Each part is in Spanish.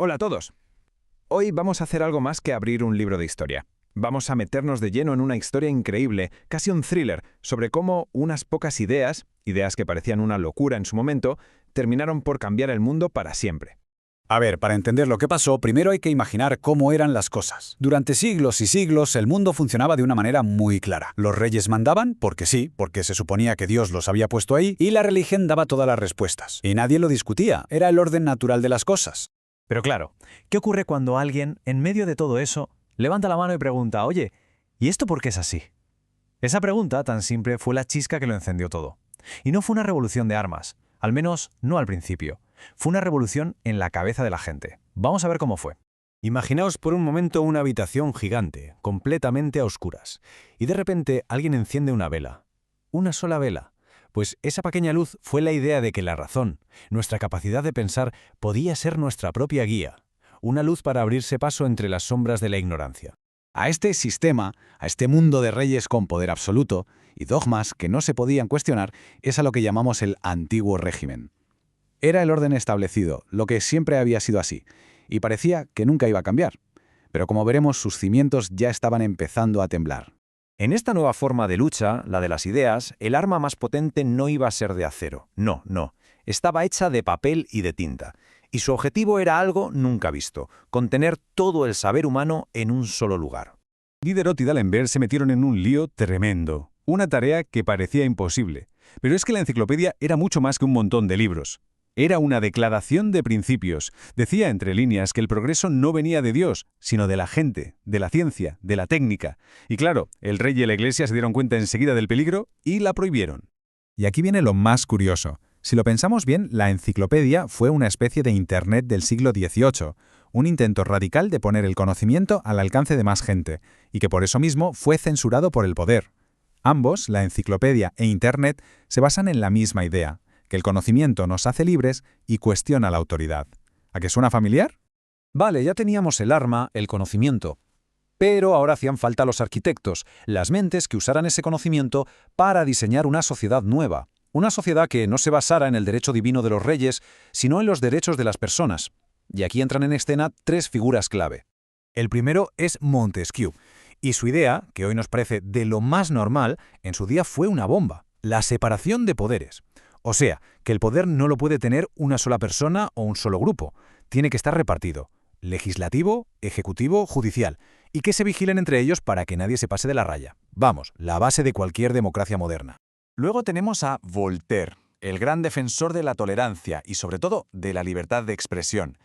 Hola a todos. Hoy vamos a hacer algo más que abrir un libro de historia. Vamos a meternos de lleno en una historia increíble, casi un thriller, sobre cómo unas pocas ideas que parecían una locura en su momento, terminaron por cambiar el mundo para siempre. A ver, para entender lo que pasó, primero hay que imaginar cómo eran las cosas. Durante siglos y siglos, el mundo funcionaba de una manera muy clara. Los reyes mandaban, porque sí, porque se suponía que Dios los había puesto ahí, y la religión daba todas las respuestas. Y nadie lo discutía, era el orden natural de las cosas. Pero claro, ¿qué ocurre cuando alguien, en medio de todo eso, levanta la mano y pregunta, oye, ¿y esto por qué es así? Esa pregunta tan simple fue la chisca que lo encendió todo. Y no fue una revolución de armas, al menos no al principio. Fue una revolución en la cabeza de la gente. Vamos a ver cómo fue. Imaginaos por un momento una habitación gigante, completamente a oscuras, y de repente alguien enciende una vela. Una sola vela. Pues esa pequeña luz fue la idea de que la razón, nuestra capacidad de pensar, podía ser nuestra propia guía. Una luz para abrirse paso entre las sombras de la ignorancia. A este sistema, a este mundo de reyes con poder absoluto y dogmas que no se podían cuestionar, es a lo que llamamos el antiguo régimen. Era el orden establecido, lo que siempre había sido así, y parecía que nunca iba a cambiar. Pero como veremos, sus cimientos ya estaban empezando a temblar. En esta nueva forma de lucha, la de las ideas, el arma más potente no iba a ser de acero. No. Estaba hecha de papel y de tinta. Y su objetivo era algo nunca visto: contener todo el saber humano en un solo lugar. Diderot y D'Alembert se metieron en un lío tremendo. Una tarea que parecía imposible. Pero es que la enciclopedia era mucho más que un montón de libros. Era una declaración de principios. Decía entre líneas que el progreso no venía de Dios, sino de la gente, de la ciencia, de la técnica. Y claro, el rey y la iglesia se dieron cuenta enseguida del peligro y la prohibieron. Y aquí viene lo más curioso. Si lo pensamos bien, la enciclopedia fue una especie de Internet del siglo XVIII, un intento radical de poner el conocimiento al alcance de más gente, y que por eso mismo fue censurado por el poder. Ambos, la enciclopedia e Internet, se basan en la misma idea: que el conocimiento nos hace libres y cuestiona la autoridad. ¿A qué suena familiar? Vale, ya teníamos el arma, el conocimiento. Pero ahora hacían falta los arquitectos, las mentes que usaran ese conocimiento para diseñar una sociedad nueva. Una sociedad que no se basara en el derecho divino de los reyes, sino en los derechos de las personas. Y aquí entran en escena tres figuras clave. El primero es Montesquieu, y su idea, que hoy nos parece de lo más normal, en su día fue una bomba: la separación de poderes. O sea, que el poder no lo puede tener una sola persona o un solo grupo. Tiene que estar repartido: legislativo, ejecutivo, judicial, y que se vigilen entre ellos para que nadie se pase de la raya. Vamos, la base de cualquier democracia moderna. Luego tenemos a Voltaire, el gran defensor de la tolerancia y sobre todo de la libertad de expresión.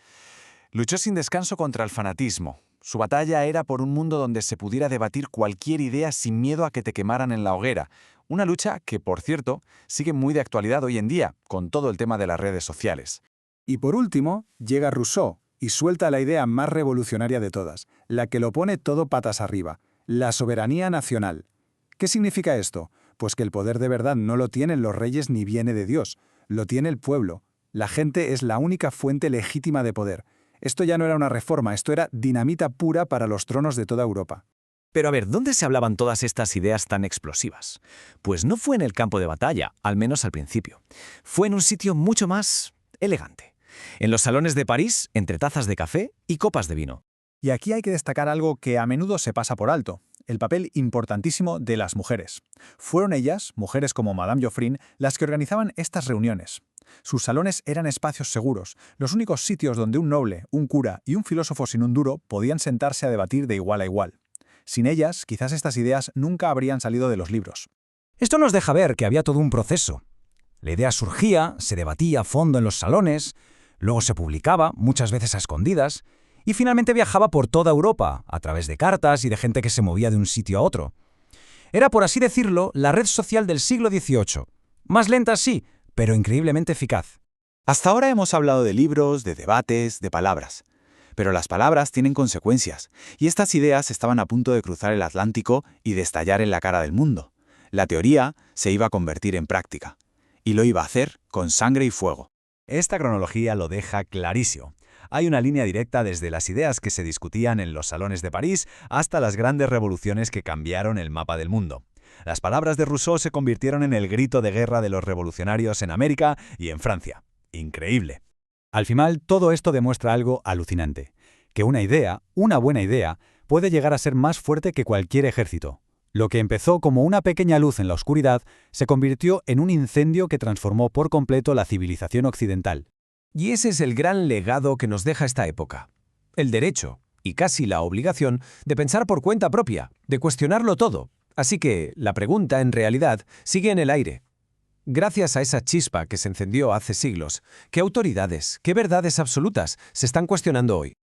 Luchó sin descanso contra el fanatismo. Su batalla era por un mundo donde se pudiera debatir cualquier idea sin miedo a que te quemaran en la hoguera. Una lucha que, por cierto, sigue muy de actualidad hoy en día, con todo el tema de las redes sociales. Y por último, llega Rousseau y suelta la idea más revolucionaria de todas, la que lo pone todo patas arriba: la soberanía nacional. ¿Qué significa esto? Pues que el poder de verdad no lo tienen los reyes ni viene de Dios, lo tiene el pueblo. La gente es la única fuente legítima de poder. Esto ya no era una reforma, esto era dinamita pura para los tronos de toda Europa. Pero a ver, ¿dónde se hablaban todas estas ideas tan explosivas? Pues no fue en el campo de batalla, al menos al principio. Fue en un sitio mucho más elegante. En los salones de París, entre tazas de café y copas de vino. Y aquí hay que destacar algo que a menudo se pasa por alto: el papel importantísimo de las mujeres. Fueron ellas, mujeres como Madame Geoffrin, las que organizaban estas reuniones. Sus salones eran espacios seguros, los únicos sitios donde un noble, un cura y un filósofo sin un duro podían sentarse a debatir de igual a igual. Sin ellas, quizás estas ideas nunca habrían salido de los libros. Esto nos deja ver que había todo un proceso. La idea surgía, se debatía a fondo en los salones, luego se publicaba, muchas veces a escondidas, y finalmente viajaba por toda Europa, a través de cartas y de gente que se movía de un sitio a otro. Era, por así decirlo, la red social del siglo XVIII. Más lenta, sí, pero increíblemente eficaz. Hasta ahora hemos hablado de libros, de debates, de palabras. Pero las palabras tienen consecuencias, y estas ideas estaban a punto de cruzar el Atlántico y de estallar en la cara del mundo. La teoría se iba a convertir en práctica, y lo iba a hacer con sangre y fuego. Esta cronología lo deja clarísimo. Hay una línea directa desde las ideas que se discutían en los salones de París hasta las grandes revoluciones que cambiaron el mapa del mundo. Las palabras de Rousseau se convirtieron en el grito de guerra de los revolucionarios en América y en Francia. Increíble. Al final, todo esto demuestra algo alucinante, que una idea, una buena idea, puede llegar a ser más fuerte que cualquier ejército. Lo que empezó como una pequeña luz en la oscuridad se convirtió en un incendio que transformó por completo la civilización occidental. Y ese es el gran legado que nos deja esta época. El derecho, y casi la obligación, de pensar por cuenta propia, de cuestionarlo todo. Así que la pregunta, en realidad, sigue en el aire. Gracias a esa chispa que se encendió hace siglos, ¿qué autoridades, qué verdades absolutas se están cuestionando hoy?